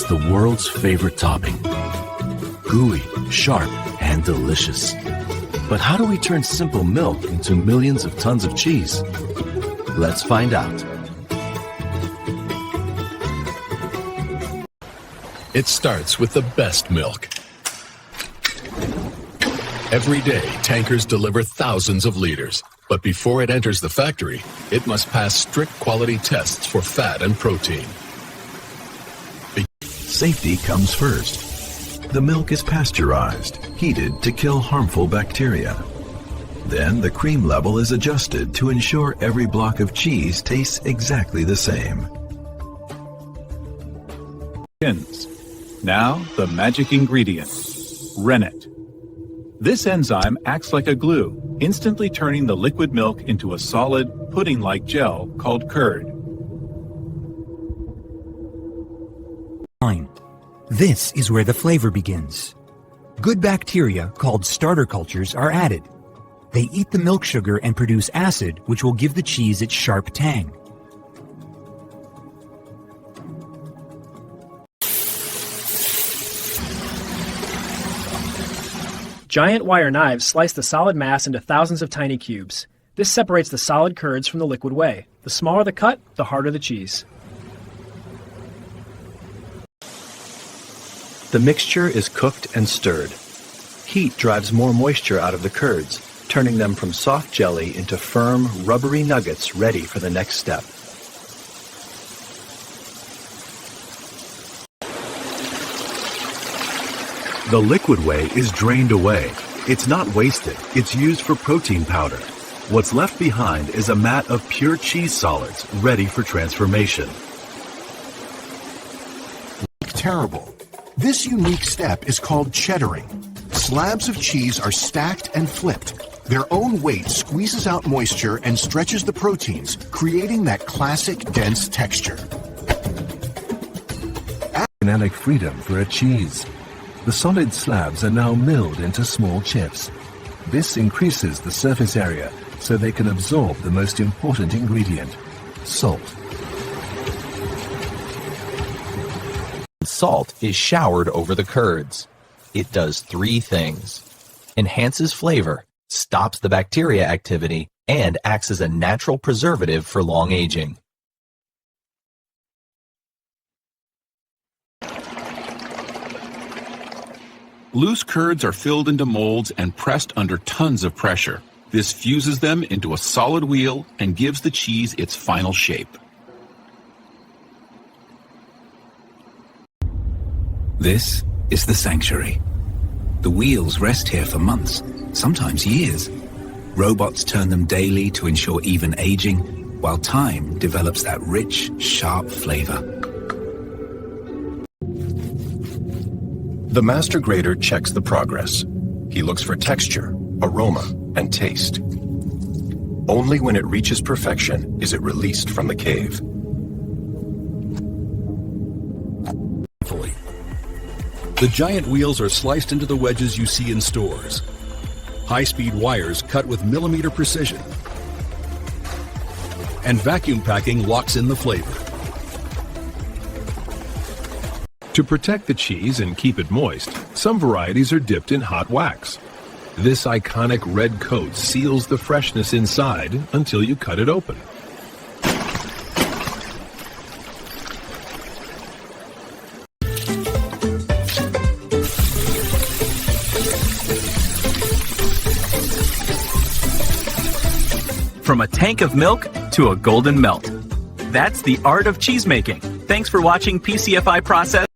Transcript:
the world's favorite topping. Gooey, sharp, and delicious. But how do we turn simple milk into millions of tons of cheese? Let's find out. It starts with the best milk. Every day, tankers deliver thousands of liters. But before it enters the factory, it must pass strict quality tests for fat and protein. Safety comes first. The milk is pasteurized, heated to kill harmful bacteria. Then the cream level is adjusted to ensure every block of cheese tastes exactly the same. Now, the magic ingredient, rennet. This enzyme acts like a glue, instantly turning the liquid milk into a solid, pudding-like gel called curd. This is where the flavor begins. Good bacteria, called starter cultures, are added. They eat the milk sugar and produce acid, which will give the cheese its sharp tang. Giant wire knives slice the solid mass into thousands of tiny cubes. This separates the solid curds from the liquid whey. The smaller the cut, the harder the cheese. The mixture is cooked and stirred. Heat drives more moisture out of the curds, turning them from soft jelly into firm, rubbery nuggets ready for the next step. The liquid whey is drained away. It's not wasted. It's used for protein powder. What's left behind is a mat of pure cheese solids ready for transformation. Terrible. This unique step is called cheddaring. Slabs of cheese are stacked and flipped. Their own weight squeezes out moisture and stretches the proteins, creating that classic dense texture. Kinetic freedom for a cheese. The solid slabs are now milled into small chips. This increases the surface area so they can absorb the most important ingredient, salt. Salt is showered over the curds. It does three things: enhances flavor, stops the bacteria activity, and acts as a natural preservative for long aging. Loose curds are filled into molds and pressed under tons of pressure. This fuses them into a solid wheel and gives the cheese its final shape. This is the sanctuary. The wheels rest here for months, sometimes years. Robots turn them daily to ensure even aging, while time develops that rich, sharp flavor. The master grader checks the progress. He looks for texture, aroma, and taste. Only when it reaches perfection is it released from the cave. The giant wheels are sliced into the wedges you see in stores. High-speed wires cut with millimeter precision. And vacuum packing locks in the flavor. To protect the cheese and keep it moist, some varieties are dipped in hot wax. This iconic red coat seals the freshness inside until you cut it open. From a tank of milk to a golden melt. That's the art of cheese making. Thanks for watching PCFI Process.